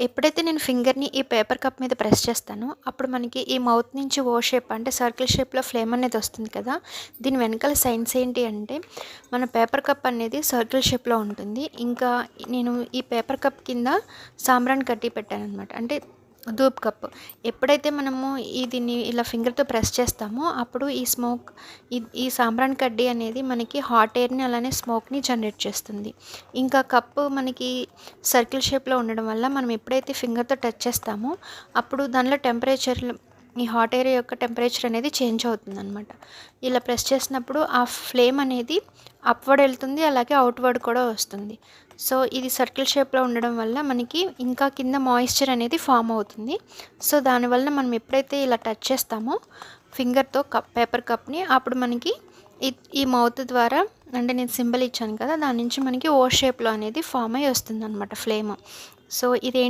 ఎప్పుడైతే నేను ఫింగర్‌ని ఈ పేపర్ కప్ మీద ప్రెస్ చేస్తానో, అప్పుడు మనకి ఈ మౌత్ నుంచి ఓ షేప్ అంటే సర్కిల్ షేప్‌లో ఫ్లేమ్ అనేది వస్తుంది కదా! దీని వెనకాల సైన్స్ ఏంటి అంటే, మన పేపర్ కప్ అనేది సర్కిల్ షేప్‌లో ఉంటుంది. ఇంకా నేను ఈ పేపర్ కప్ కింద సాంబ్రాణి కడ్డీ పెట్టాననమాట. అంటే ధూప్ కప్. ఎప్పుడైతే మనము దీన్ని ఇలా ఫింగర్‌తో ప్రెస్ చేస్తామో, అప్పుడు ఈ స్మోక్ ఈ సాంబ్రాణి కడ్డీ అనేది మనకి హాట్ ఎయిర్‌ని అలానే స్మోక్‌ని జనరేట్ చేస్తుంది. ఇంకా కప్పు మనకి సర్కిల్ షేప్‌లో ఉండడం వల్ల మనం ఎప్పుడైతే ఫింగర్‌తో టచ్ చేస్తామో, అప్పుడు దానిలో ఈ హాట్ ఎయిర్ యొక్క టెంపరేచర్ అనేది చేంజ్ అవుతుందనమాట. ఇలా ప్రెస్ చేసినప్పుడు ఆ ఫ్లేమ్ అనేది అప్‌వర్డ్ వెళ్తుంది. అలాగే అవుట్‌వర్డ్ కూడా వస్తుంది. సో, ఇది సర్కిల్ షేప్‌లో ఉండడం వల్ల మనకి ఇంకా కింద మాయిశ్చర్ అనేది ఫామ్ అవుతుంది. సో, దానివల్ల మనం ఎప్పుడైతే ఇలా టచ్ చేస్తామో ఫింగర్‌తో పేపర్ కప్‌ని, అప్పుడు మనకి ఈ మౌత్ ద్వారా అంటే నేను సింబల్ ఇచ్చాను కదా! దాని నుంచి మనకి ఓ షేప్‌లో అనేది ఫామ్ అయ్యి వస్తుందనమాట ఫ్లేమ్. సో, ఇదేంటంటే